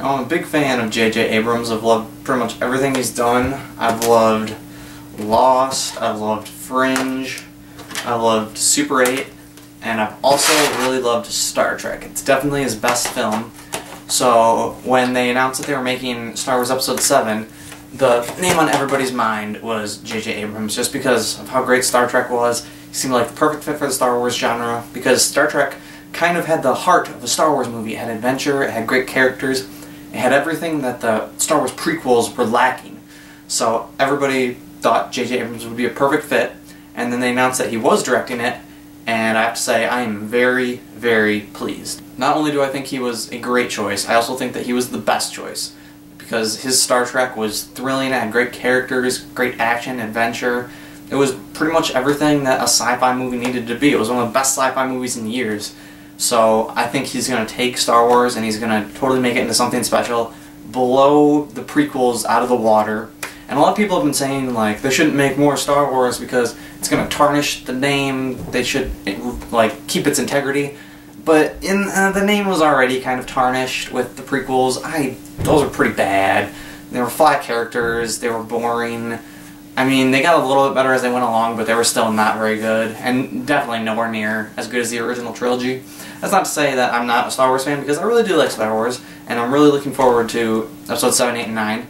I'm a big fan of J.J. Abrams. I've loved pretty much everything he's done. I've loved Lost, I've loved Fringe, I've loved Super 8, and I've also really loved Star Trek. It's definitely his best film. So when they announced that they were making Star Wars Episode 7, the name on everybody's mind was J.J. Abrams, just because of how great Star Trek was. He seemed like the perfect fit for the Star Wars genre, because Star Trek kind of had the heart of a Star Wars movie. It had adventure, it had great characters, it had everything that the Star Wars prequels were lacking. So everybody thought J.J. Abrams would be a perfect fit, and then they announced that he was directing it, and I have to say I am very, very pleased. Not only do I think he was a great choice, I also think that he was the best choice, because his Star Trek was thrilling, it had great characters, great action, adventure. It was pretty much everything that a sci-fi movie needed to be. It was one of the best sci-fi movies in years. So I think he's going to take Star Wars and he's going to totally make it into something special, blow the prequels out of the water. And a lot of people have been saying, like, they shouldn't make more Star Wars because it's going to tarnish the name, they should, like, keep its integrity. But the name was already kind of tarnished with the prequels. Those were pretty bad. They were flat characters, they were boring. I mean, they got a little bit better as they went along, but they were still not very good, and definitely nowhere near as good as the original trilogy. That's not to say that I'm not a Star Wars fan, because I really do like Star Wars, and I'm really looking forward to Episode 7, 8, and 9,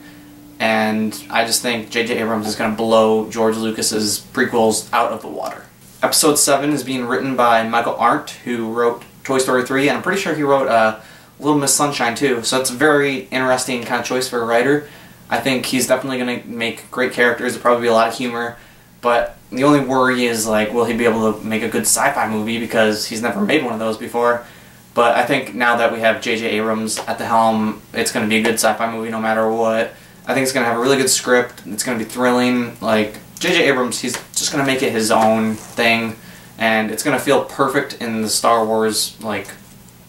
and I just think J.J. Abrams is going to blow George Lucas's prequels out of the water. Episode 7 is being written by Michael Arndt, who wrote Toy Story 3, and I'm pretty sure he wrote Little Miss Sunshine too, so it's a very interesting kind of choice for a writer. I think he's definitely going to make great characters, there'll probably be a lot of humor, but the only worry is, like, will he be able to make a good sci-fi movie, because he's never made one of those before. But I think now that we have J.J. Abrams at the helm, it's going to be a good sci-fi movie no matter what. I think it's going to have a really good script, it's going to be thrilling. Like, J.J. Abrams, he's just going to make it his own thing, and it's going to feel perfect in the Star Wars, like,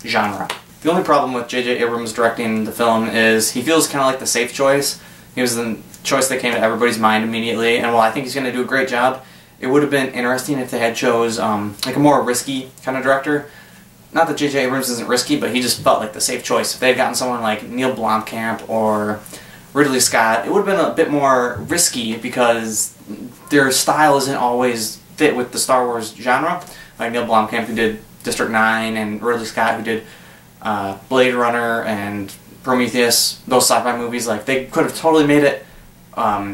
genre. The only problem with J.J. Abrams directing the film is he feels kind of like the safe choice. He was the choice that came to everybody's mind immediately, and while I think he's going to do a great job, it would have been interesting if they had chose like a more risky kind of director. Not that J.J. Abrams isn't risky, but he just felt like the safe choice. If they had gotten someone like Neil Blomkamp or Ridley Scott, it would have been a bit more risky because their style isn't always fit with the Star Wars genre. Like Neil Blomkamp, who did District 9, and Ridley Scott, who did Blade Runner and Prometheus, those sci-fi movies, like, they could have totally made it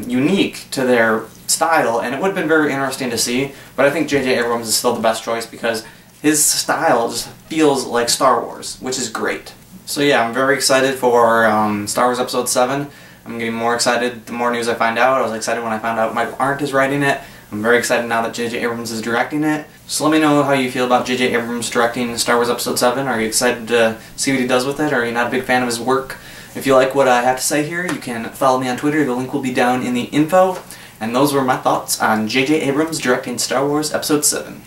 unique to their style, and it would have been very interesting to see. But I think J.J. Abrams is still the best choice because his style just feels like Star Wars, which is great. So yeah, I'm very excited for Star Wars Episode 7. I'm getting more excited the more news I find out. I was excited when I found out Michael Arndt is writing it. I'm very excited now that J.J. Abrams is directing it. So let me know how you feel about J.J. Abrams directing Star Wars Episode 7. Are you excited to see what he does with it? Or are you not a big fan of his work? If you like what I have to say here, you can follow me on Twitter. The link will be down in the info. And those were my thoughts on J.J. Abrams directing Star Wars Episode 7.